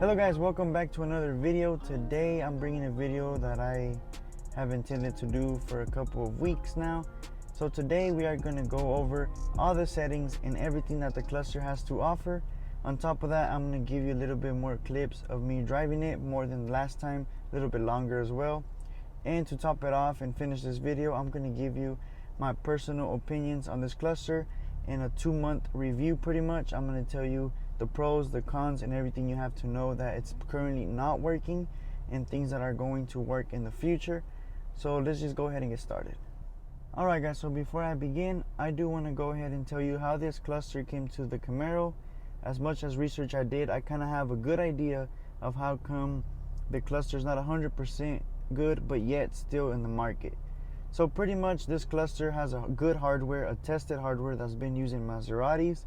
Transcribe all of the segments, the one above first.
Hello guys, welcome back to another video. Today I'm bringing a video that I have intended to do for a couple of weeks now. So today we are going to go over all the settings and everything that the cluster has to offer. On top of that, I'm going to give you a little bit more clips of me driving it, more than last time, a little bit longer as well. And to top it off and finish this video, I'm going to give you my personal opinions on this cluster in a 2-month review. Pretty much I'm going to tell you the pros, the cons, and everything you have to know that it's currently not working and things that are going to work in the future. So let's just go ahead and get started. Alright guys, so before I begin, I do want to go ahead and tell you how this cluster came to the Camaro. As much as research I did, I kind of have a good idea of how come the cluster is not 100% good, but yet still in the market. So pretty much this cluster has a good hardware, a tested hardware that's been used in Maseratis,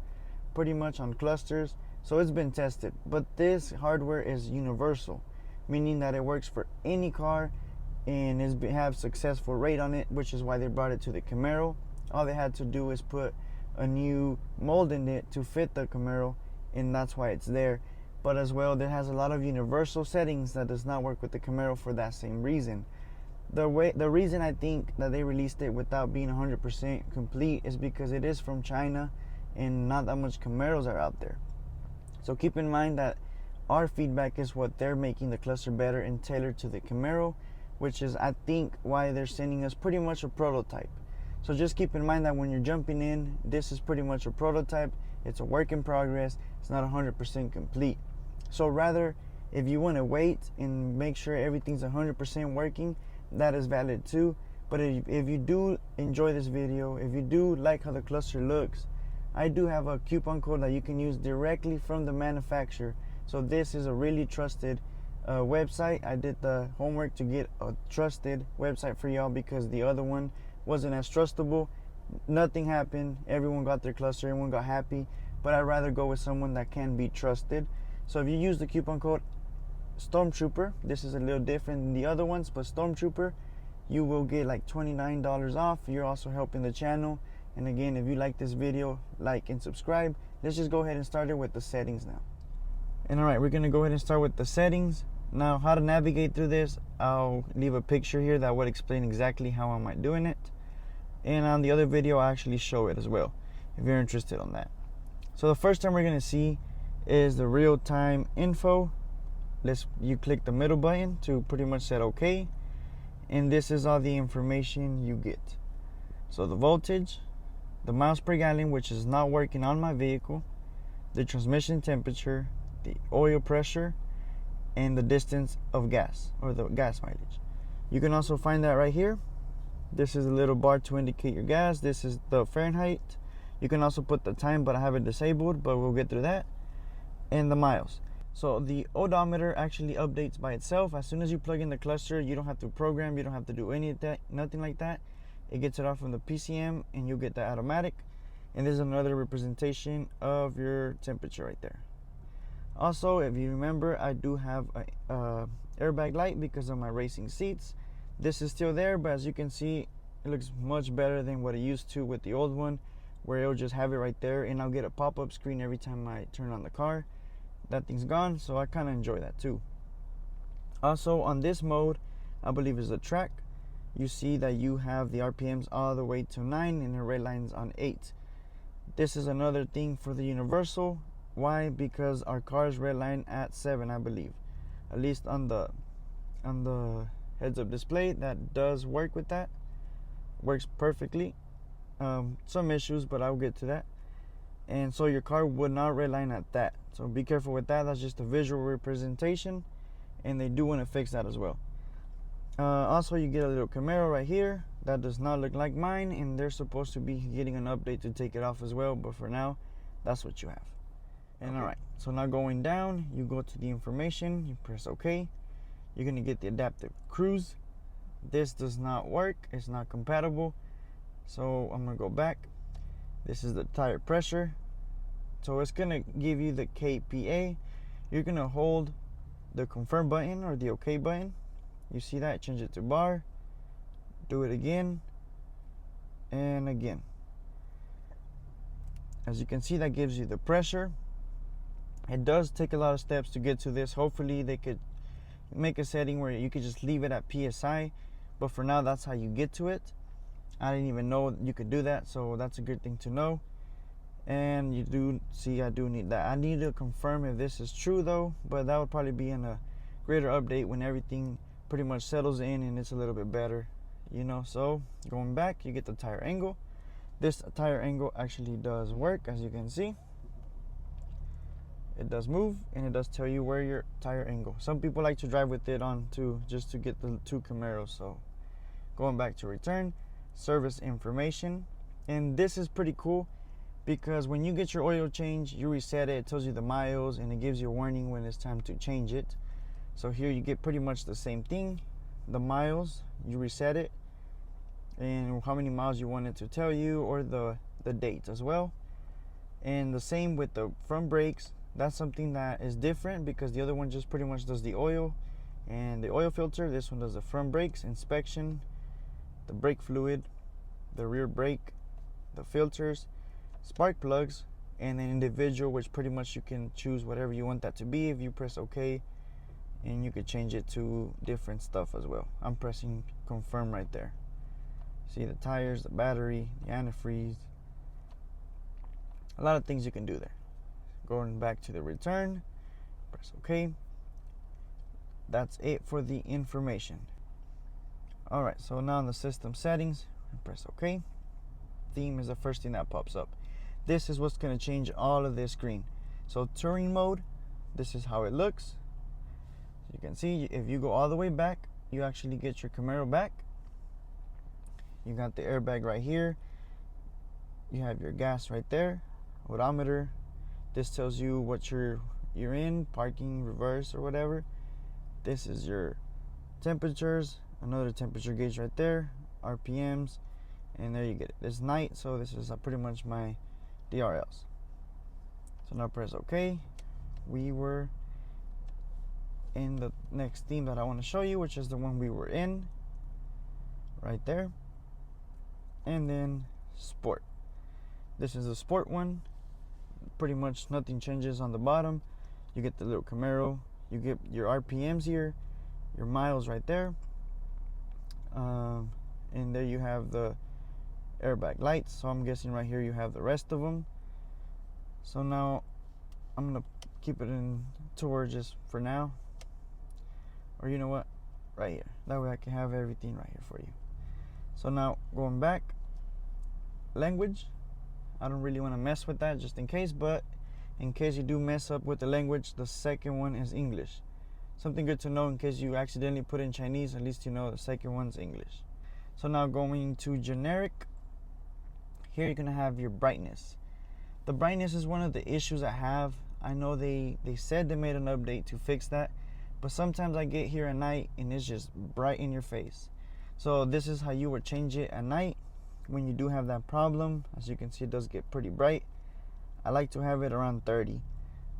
pretty much on clusters, so it's been tested. But this hardware is universal, meaning that it works for any car and have successful rate on it, which is why they brought it to the Camaro. All they had to do is put a new mold in it to fit the Camaro, and that's why it's there. But as well, it has a lot of universal settings that does not work with the Camaro for that same reason. The reason I think that they released it without being 100% complete is because it is from China and not that much Camaros are out there. So keep in mind that our feedback is what they're making the cluster better and tailored to the Camaro, which is I think why they're sending us pretty much a prototype. So just keep in mind that when you're jumping in, this is pretty much a prototype. It's a work in progress. It's not 100% complete. So rather, if you want to wait and make sure everything's 100% working, that is valid too. But if you do enjoy this video, if you do like how the cluster looks, I do have a coupon code that you can use directly from the manufacturer. So this is a really trusted website. I did the homework to get a trusted website for y'all because the other one wasn't as trustable. Nothing happened. Everyone got their cluster. Everyone got happy. But I'd rather go with someone that can be trusted. So if you use the coupon code Stormtrooper, this is a little different than the other ones, but Stormtrooper, you will get like $29 off. You're also helping the channel. And again, if you like this video, like and subscribe. Let's just go ahead and start it with the settings now. And alright, we're going to go ahead and start with the settings. Now, how to navigate through this, I'll leave a picture here that would explain exactly how am I doing it. And on the other video, I actually show it as well, if you're interested on that. So the first time we're going to see is the real-time info. You click the middle button to pretty much set OK. And this is all the information you get. So the voltage, the miles per gallon, which is not working on my vehicle, the transmission temperature, the oil pressure, and the distance of gas, or the gas mileage. You can also find that right here. This is a little bar to indicate your gas. This is the Fahrenheit. You can also put the time, but I have it disabled, but we'll get through that. And the miles. So the odometer actually updates by itself. As soon as you plug in the cluster, you don't have to program, you don't have to do any of that, nothing like that. It gets it off from the PCM and you'll get that automatic. And there's another representation of your temperature right there. Also, if you remember, I do have a airbag light because of my racing seats. This is still there, but as you can see, it looks much better than what it used to with the old one, where it'll just have it right there and I'll get a pop-up screen every time I turn on the car. That thing's gone, so I kind of enjoy that too. Also, on this mode, I believe is the track. You see that you have the RPMs all the way to 9 and the red line's on 8. This is another thing for the universal. Why? Because our cars redline at 7, I believe. At least on the heads-up display, that does work with that. Works perfectly. Some issues, but I'll get to that. And so your car would not redline at that. So be careful with that. That's just a visual representation, and they do want to fix that as well. Also, you get a little Camaro right here that does not look like mine, and they're supposed to be getting an update to take it off as well, but for now, that's what you have. And alright, so now going down, you go to the information, you press OK. You're going to get the adaptive cruise. This does not work, it's not compatible, so I'm going to go back. This is the tire pressure, so it's going to give you the KPA. You're going to hold the confirm button or the OK button. You see that? Change it to bar. Do it again and again. As you can see, that gives you the pressure. It does take a lot of steps to get to this. Hopefully they could make a setting where you could just leave it at PSI, but for now that's how you get to it. I didn't even know you could do that, so that's a good thing to know. And you do see I do need that. I need to confirm if this is true though, but that would probably be in a greater update when everything pretty much settles in and it's a little bit better, you know. So going back, you get the tire angle. This tire angle actually does work, as you can see. It does move, and it does tell you where your tire angle. Some people like to drive with it on too, just to get the 2 Camaros. So going back to return, service information, and this is pretty cool because when you get your oil change, you reset it, it tells you the miles, and it gives you a warning when it's time to change it. So here you get pretty much the same thing. The miles, you reset it, and how many miles you want it to tell you, or the date as well. And the same with the front brakes. That's something that is different because the other one just pretty much does the oil and the oil filter. This one does the front brakes, inspection, the brake fluid, the rear brake, the filters, spark plugs, and then individual, which pretty much you can choose whatever you want that to be if you press OK, and you could change it to different stuff as well. I'm pressing confirm right there. See the tires, the battery, the antifreeze, a lot of things you can do there. Going back to the return, press OK. That's it for the information. Alright, so now in the system settings, press OK. Theme is the first thing that pops up. This is what's going to change all of this screen. So touring mode, this is how it looks. You can see if you go all the way back, you actually get your Camaro back. You got the airbag right here. You have your gas right there, odometer. This tells you what you're in, parking, reverse, or whatever. This is your temperatures, another temperature gauge right there, RPMs, and there you get it. It's night, so this is pretty much my DRLs. So now press OK. We were in the next theme that I want to show you, which is the one we were in right there. And then sport. This is the sport one. Pretty much nothing changes on the bottom. You get the little Camaro, you get your RPMs here, your miles right there, and there you have the airbag lights. So I'm guessing right here you have the rest of them. So now I'm gonna keep it in tour just for now, or you know what, right here, that way I can have everything right here for you. So now going back, language, I don't really want to mess with that just in case, but in case you do mess up with the language, the second one is English. Something good to know in case you accidentally put in Chinese, at least you know the second one's English. So now going to generic, here you're going to have your brightness. The brightness is one of the issues I have. I know they said they made an update to fix that, but sometimes I get here at night and it's just bright in your face. So this is how you would change it at night when you do have that problem. As you can see, it does get pretty bright. I like to have it around 30.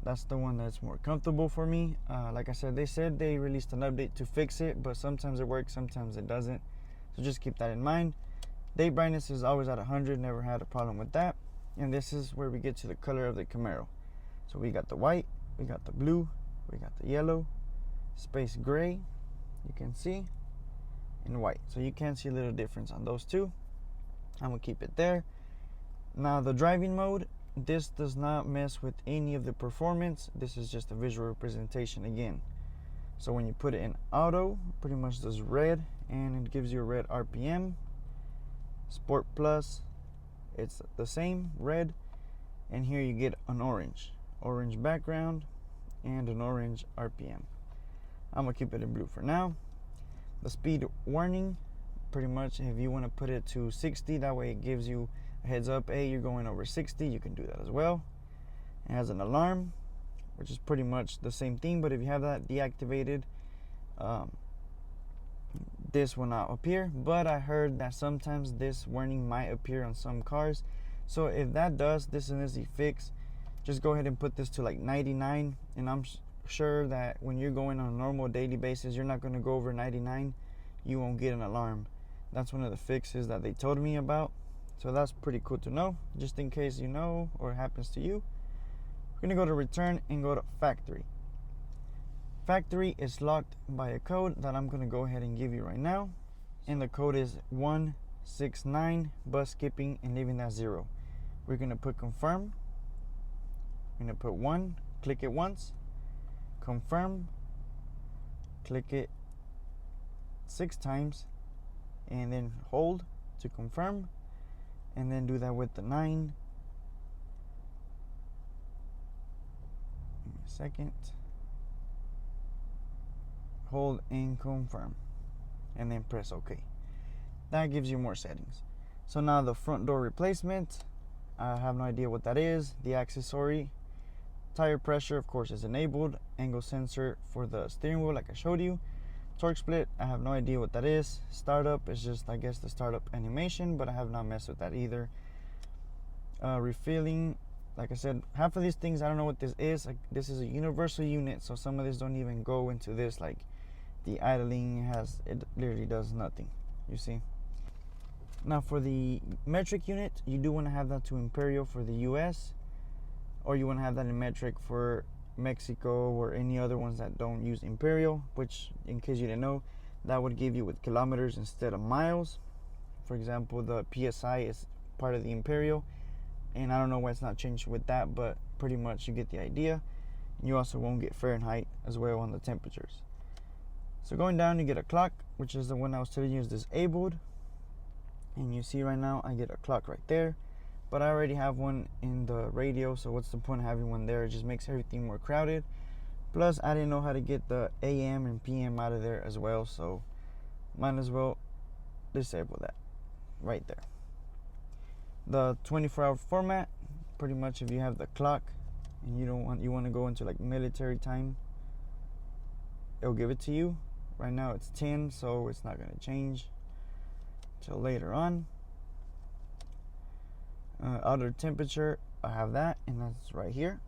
That's the one that's more comfortable for me. Like I said, they said they released an update to fix it, but sometimes it works, sometimes it doesn't. So just keep that in mind. Day brightness is always at 100, never had a problem with that. And this is where we get to the color of the Camaro. So we got the white, we got the blue, we got the yellow, space gray, you can see, and white. So you can see a little difference on those two. I'm gonna keep it there. Now the driving mode, this does not mess with any of the performance. This is just a visual representation again. So when you put it in auto, pretty much does red, and it gives you a red RPM. Sport Plus, it's the same, red, and here you get an orange background and an orange RPM. I'm gonna keep it in blue for now. The speed warning, pretty much if you want to put it to 60, that way it gives you a heads up, hey, you're going over 60, you can do that as well. It has an alarm, which is pretty much the same thing, but if you have that deactivated, this will not appear. But I heard that sometimes this warning might appear on some cars, so if that does, this is an easy fix. Just go ahead and put this to like 99, and I'm sure that when you're going on a normal daily basis, you're not going to go over 99, you won't get an alarm. That's one of the fixes that they told me about. So that's pretty cool to know, just in case you know or it happens to you. We're gonna go to return and go to factory. Factory is locked by a code that I'm gonna go ahead and give you right now. And the code is 169, bus skipping and leaving that 0. We're gonna put confirm. We're gonna put 1, click it once, confirm, click it 6 times, and then hold to confirm, and then do that with the 9. Give me a second. Hold and confirm, and then press OK. That gives you more settings. So now the front door replacement, I have no idea what that is. The accessory, tire pressure of course is enabled. Angle sensor for the steering wheel like I showed you. Torque split, I have no idea what that is. Startup is just, I guess, the startup animation, but I have not messed with that either. Refilling, like I said, half of these things I don't know what this is. Like, this is a universal unit, so some of this don't even go into this. Like the idling it literally does nothing, you see. Now for the metric unit, you do want to have that to Imperial for the US, or you want to have that in metric for Mexico or any other ones that don't use Imperial, which, in case you didn't know, that would give you with kilometers instead of miles. For example, the PSI is part of the Imperial, and I don't know why it's not changed with that, but pretty much you get the idea. You also won't get Fahrenheit as well on the temperatures. So going down, you get a clock, which is the one I was telling you is disabled. And you see right now I get a clock right there, but I already have one in the radio, so what's the point of having one there? It just makes everything more crowded. Plus I didn't know how to get the AM and PM out of there as well, so might as well disable that right there. The 24-hour format, pretty much if you have the clock and you want to go into like military time, it'll give it to you. Right now it's 10, so it's not going to change till later on. Outer temperature, I have that, and that's right here.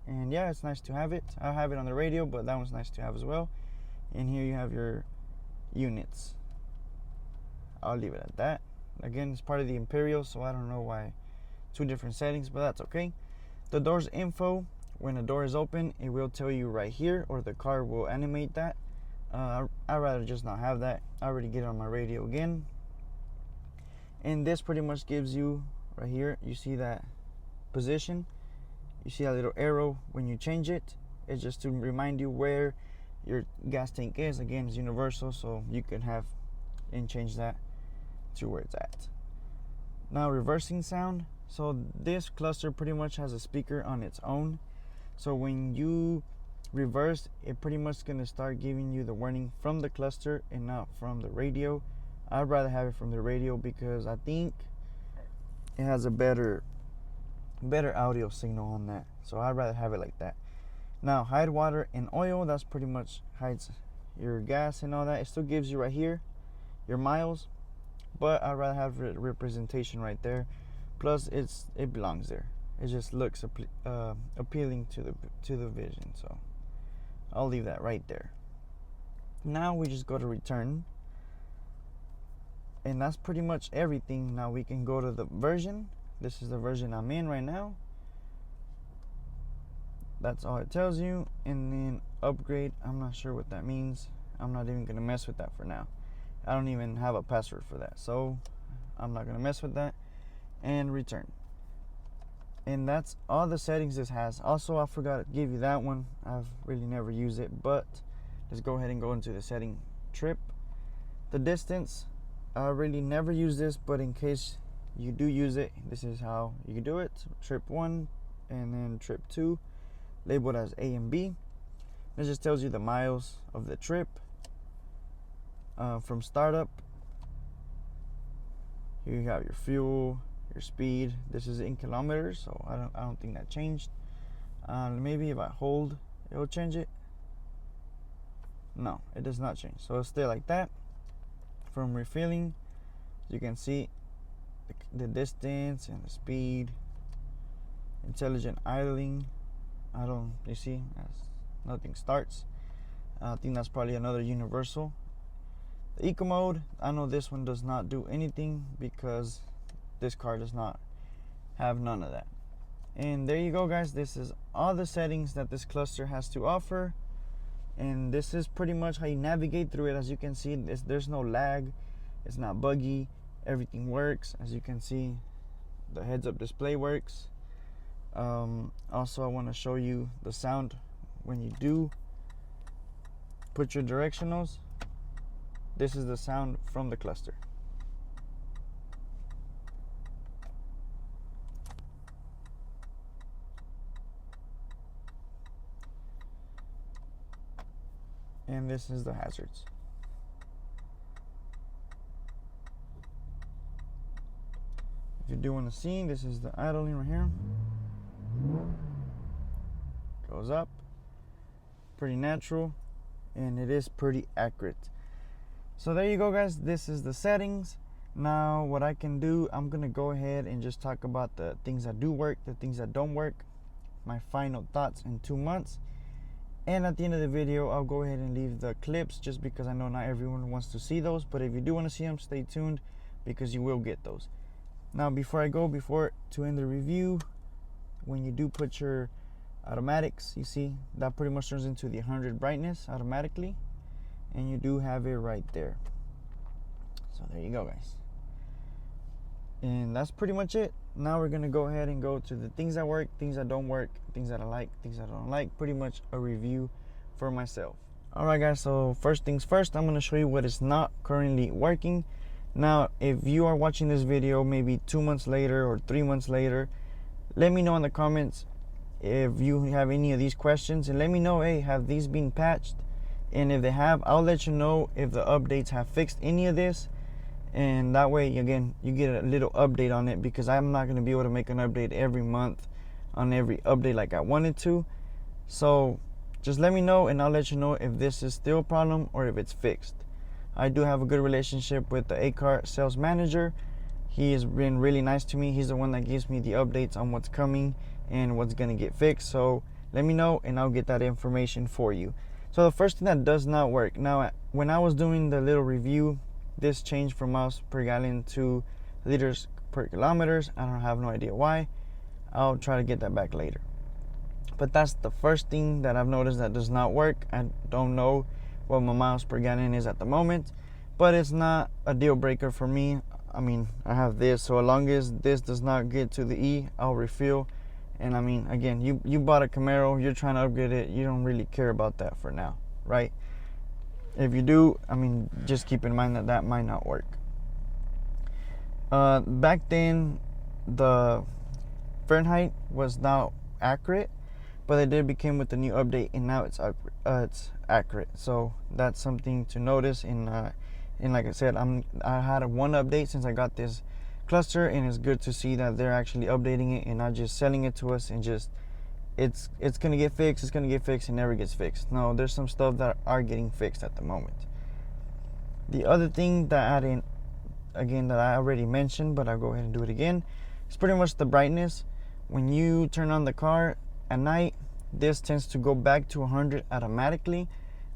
And yeah, it's nice to have it. I have it on the radio, but that one's nice to have as well. And here you have your units. I'll leave it at that. Again, it's part of the Imperial, so I don't know why 2 different settings, but that's okay. The doors info, when a door is open, it will tell you right here, or the car will animate that. I'd rather just not have that. I already get it on my radio again. And this pretty much gives you right here, you see that position, you see that little arrow. When you change it, it's just to remind you where your gas tank is. Again, it's universal, so you can have and change that to where it's at. Now reversing sound, so this cluster pretty much has a speaker on its own, so when you reverse, it pretty much gonna start giving you the warning from the cluster and not from the radio. I'd rather have it from the radio because I think it has a better audio signal on that, so I'd rather have it like that. Now hide water and oil, that's pretty much hides your gas and all that. It still gives you right here your miles, but I'd rather have representation right there. Plus it belongs there. It just looks appealing to the vision, so I'll leave that right there. Now we just go to return, and that's pretty much everything. Now we can go to the version. This is the version I'm in right now. That's all it tells you. And then upgrade, I'm not sure what that means. I'm not even gonna mess with that for now. I don't even have a password for that, so I'm not gonna mess with that. And return. And that's all the settings this has. Also, I forgot to give you that one. I've really never used it, but let's go ahead and go into the setting trip. The distance, I really never use this, but in case you do use it, this is how you can do it. Trip 1 and then trip 2, labeled as A and B. It just tells you the miles of the trip from startup. Here you have your fuel, your speed. This is in kilometers, so I don't think that changed. Maybe if I hold, it will change it. No, it does not change, so it'll stay like that. From refilling, you can see the distance and the speed. Intelligent idling, you see, nothing starts. I think that's probably another universal. The eco mode, I know this one does not do anything because this car does not have none of that. And there you go, guys. This is all the settings that this cluster has to offer, and this is pretty much how you navigate through it. As you can see, there's no lag, it's not buggy, everything works. As you can see, the heads-up display works. Also, I want to show you the sound when you do put your directionals. This is the sound from the cluster. And this is the hazards. If you do want to see, this is the idling right here. Goes up. Pretty natural, and it is pretty accurate. So there you go, guys. This is the settings. Now what I can do, I'm gonna go ahead and just talk about the things that do work, the things that don't work, my final thoughts in 2 months. And at the end of the video, I'll go ahead and leave the clips, just because I know not everyone wants to see those, but if you do want to see them, stay tuned, because you will get those. Now before to end the review, when you do put your automatics, you see that pretty much turns into the 100 brightness automatically, and you do have it right there. So there you go, guys. And that's pretty much it. Now we're gonna go ahead and go to the things that work, things that don't work, things that I like, things that I don't like. Pretty much a review for myself. All right, guys, so first things first, I'm gonna show you what is not currently working. Now if you are watching this video maybe 2 months later or 3 months later, let me know in the comments if you have any of these questions, and let me know, hey, have these been patched? And if they have, I'll let you know if the updates have fixed any of this, and that way, again, you get a little update on it, because I'm not going to be able to make an update every month on every update like I wanted to. So just let me know, and I'll let you know if this is still a problem or if it's fixed. I do have a good relationship with the ACAR sales manager. He has been really nice to me. He's the one that gives me the updates on what's coming and what's going to get fixed. So let me know, and I'll get that information for you. So the first thing that does not work, now when I was doing the little review, this changed from miles per gallon to liters per kilometers. I have no idea why. I'll try to get that back later. But that's the first thing that I've noticed that does not work. I don't know what my miles per gallon is at the moment, but it's not a deal breaker for me. I mean, I have this, so as long as this does not get to the E, I'll refill. And I mean, again, you bought a Camaro, you're trying to upgrade it, you don't really care about that for now, right? If you do, I mean, just keep in mind that that might not work. Back then, the Fahrenheit was not accurate, but it did become with the new update, and now it's accurate. So that's something to notice. And like I said, I had one update since I got this cluster, and it's good to see that they're actually updating it and not just selling it to us and just it's gonna get fixed, and never gets fixed. No, there's some stuff that are getting fixed at the moment. The other thing that that I already mentioned, but I'll go ahead and do it again, it's pretty much the brightness. When you turn on the car at night, this tends to go back to 100 automatically.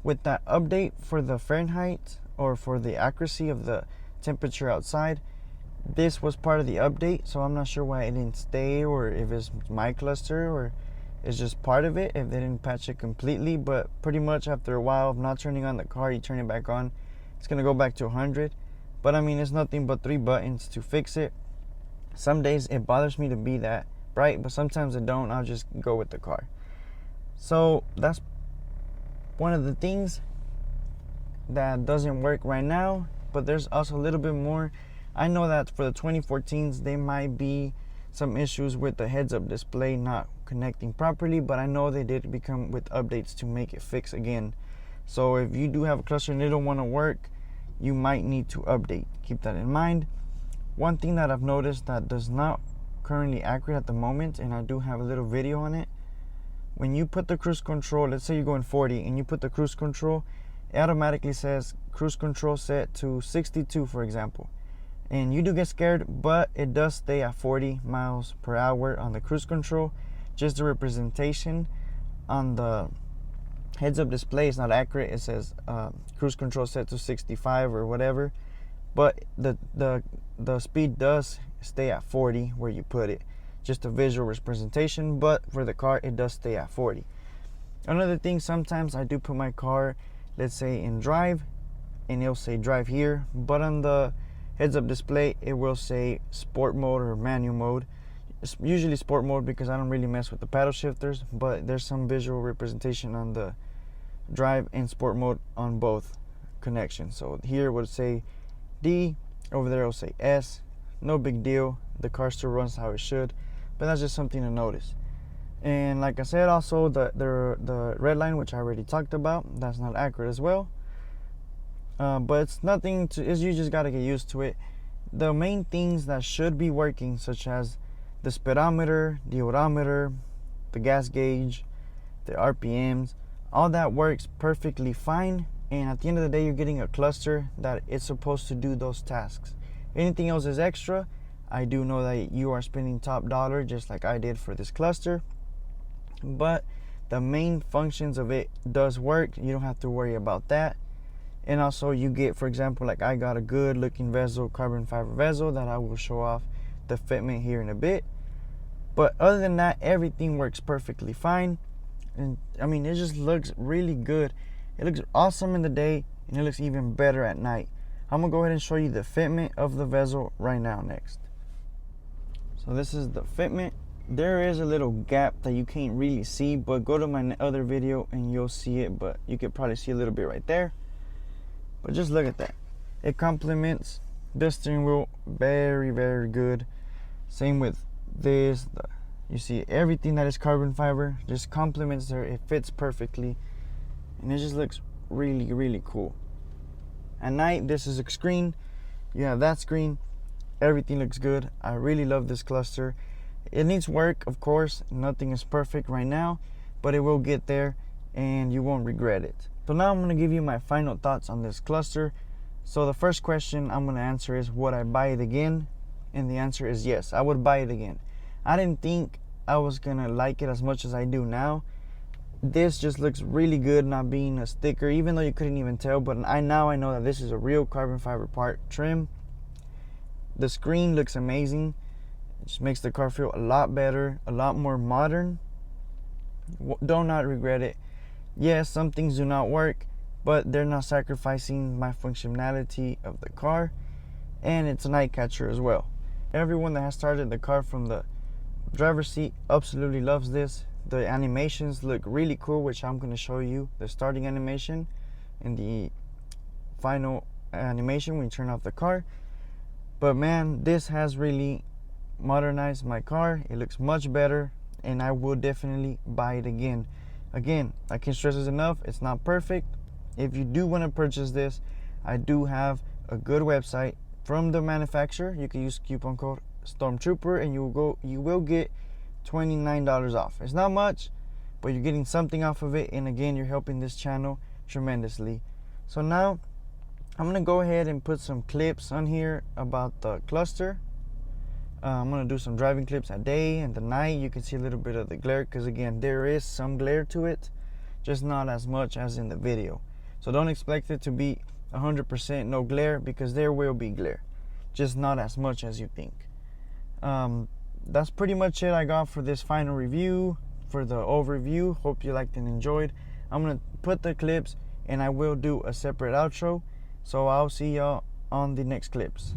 With that update for the Fahrenheit, or for the accuracy of the temperature outside, this was part of the update, so I'm not sure why it didn't stay, or if it's my cluster, or it's just part of it, if they didn't patch it completely. But pretty much after a while of not turning on the car, you turn it back on, it's gonna go back to 100. But I mean, it's nothing but 3 buttons to fix it. Some days it bothers me to be that bright, but sometimes it don't. I'll just go with the car. So that's one of the things that doesn't work right now, but there's also a little bit more. I know that for the 2014s, there might be some issues with the heads-up display not connecting properly, but I know they did become with updates to make it fix again. So if you do have a cluster and it don't want to work, you might need to update. Keep that in mind. One thing that I've noticed that does not currently accurate at the moment, and I do have a little video on it, when you put the cruise control, let's say you're going 40 and you put the cruise control, it automatically says cruise control set to 62, for example. And you do get scared, but it does stay at 40 miles per hour on the cruise control. Just the representation on the heads-up display is not accurate. It says cruise control set to 65 or whatever, but the speed does stay at 40 where you put it. just a visual representation, but for the car it does stay at 40. Another thing, sometimes I do put my car, let's say in drive, and it'll say drive here, but on the heads-up display it will say sport mode or manual mode. It's usually sport mode because I don't really mess with the paddle shifters, but there's some visual representation on the drive and sport mode on both connections. So here it would say D, over there it'll say S. No big deal, the car still runs how it should, but that's just something to notice. And like I said, also the red line, which I already talked about, that's not accurate as well. But it's nothing to, you just got to get used to it. The main things that should be working, such as the speedometer, the odometer, the gas gauge, the RPMs, all that works perfectly fine. And at the end of the day, you're getting a cluster that it's supposed to do those tasks. Anything else is extra. I do know that you are spending top dollar, just like I did for this cluster, but the main functions of it does work. You don't have to worry about that. And also you get, for example, like I got a good looking bezel, carbon fiber bezel, that I will show off the fitment here in a bit. But other than that, everything works perfectly fine. And I mean, it just looks really good. It looks awesome in the day, and it looks even better at night. I'm gonna go ahead and show you the fitment of the bezel right now next. So this is the fitment. There is a little gap that you can't really see, but go to my other video and you'll see it, but you could probably see a little bit right there. But just look at that. It complements the steering wheel very, very good. Same with this. You see everything that is carbon fiber just complements there. It fits perfectly, and it just looks really, really cool. At night, this is a screen. You have that screen. Everything looks good. I really love this cluster. It needs work, of course. Nothing is perfect right now, but it will get there and you won't regret it. So now I'm going to give you my final thoughts on this cluster. So the first question I'm going to answer is, would I buy it again? And the answer is yes, I would buy it again. I didn't think I was going to like it as much as I do now. This just looks really good, not being a sticker, even though you couldn't even tell, but now I know that this is a real carbon fiber part trim. The screen looks amazing. It just makes the car feel a lot better, a lot more modern. Do not regret it. Yes, some things do not work, but they're not sacrificing my functionality of the car, and it's a night catcher as well. Everyone that has started the car from the driver's seat absolutely loves this. The animations look really cool, which I'm going to show you the starting animation and the final animation when you turn off the car. But man, this has really modernized my car. It looks much better, and I will definitely buy it again. Again, I can't stress this enough, it's not perfect. If you do want to purchase this, I do have a good website from the manufacturer. You can use coupon code Stormtrooper and you will get $29 off. It's not much, but you're getting something off of it, and again, you're helping this channel tremendously. So now I'm gonna go ahead and put some clips on here about the cluster. I'm gonna do some driving clips at day and the night. You can see a little bit of the glare, because again, there is some glare to it, just not as much as in the video. So don't expect it to be 100% no glare, because there will be glare, just not as much as you think. That's pretty much it I got for this final review, for the overview. Hope you liked and enjoyed. I'm gonna put the clips, and I will do a separate outro. So I'll see y'all on the next clips.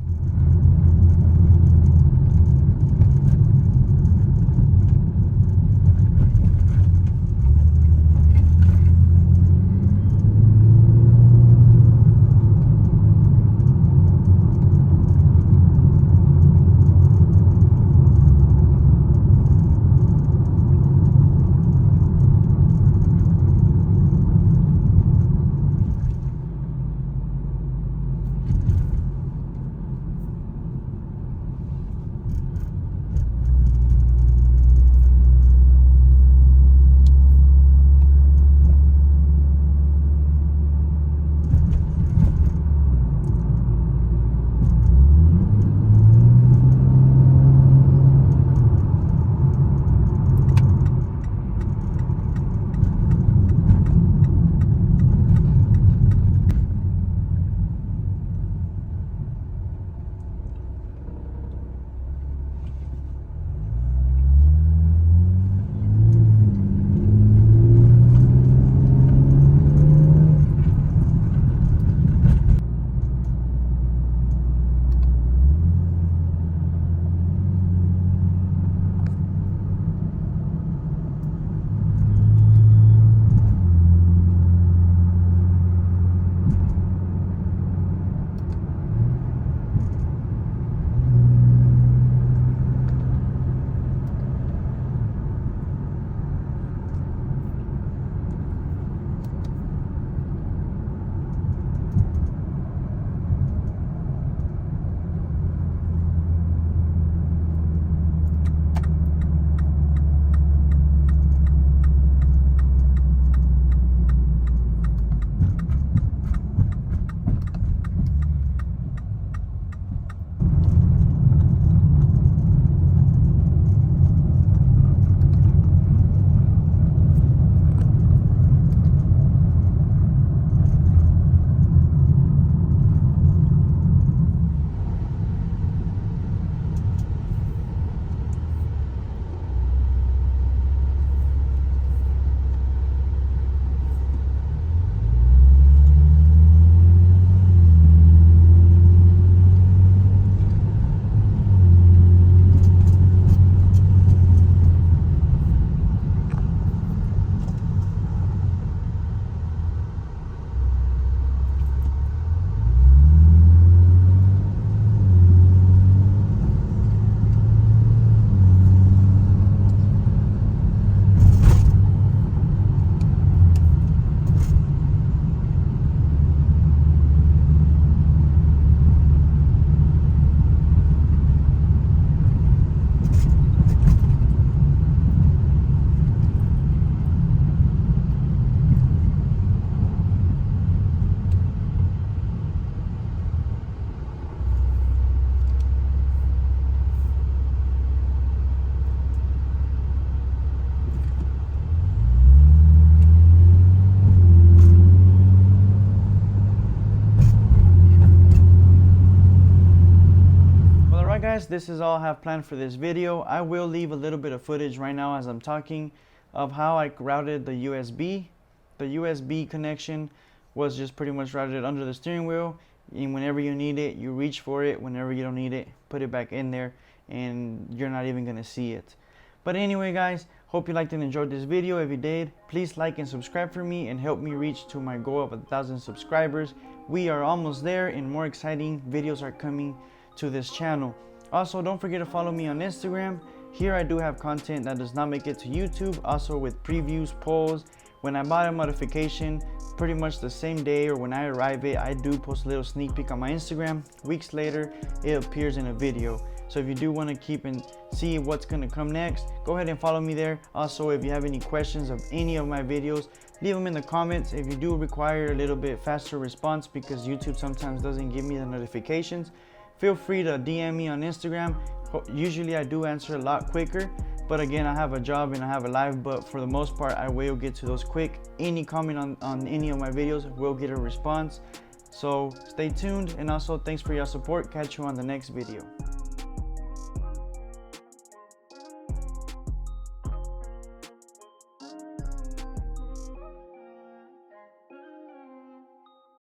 guys, this is all I have planned for this video. I will leave a little bit of footage right now as I'm talking of how I routed the USB. The USB connection was just pretty much routed under the steering wheel, and whenever you need it, you reach for it. Whenever you don't need it, put it back in there, and you're not even gonna see it. But anyway guys, hope you liked and enjoyed this video. If you did, please like and subscribe for me and help me reach to my goal of 1,000 subscribers. We are almost there, and more exciting videos are coming to this channel. Also, don't forget to follow me on Instagram. Here I do have content that does not make it to YouTube, also with previews, polls. When I buy a modification, pretty much the same day or when I arrive it, I do post a little sneak peek on my Instagram. Weeks later, it appears in a video. So if you do want to keep and see what's going to come next, go ahead and follow me there. Also, if you have any questions of any of my videos, leave them in the comments. If you do require a little bit faster response because YouTube sometimes doesn't give me the notifications, feel free to DM me on Instagram. Usually I do answer a lot quicker, but again, I have a job and I have a life, but for the most part, I will get to those quick. Any comment on any of my videos will get a response. So stay tuned, and also thanks for your support. Catch you on the next video.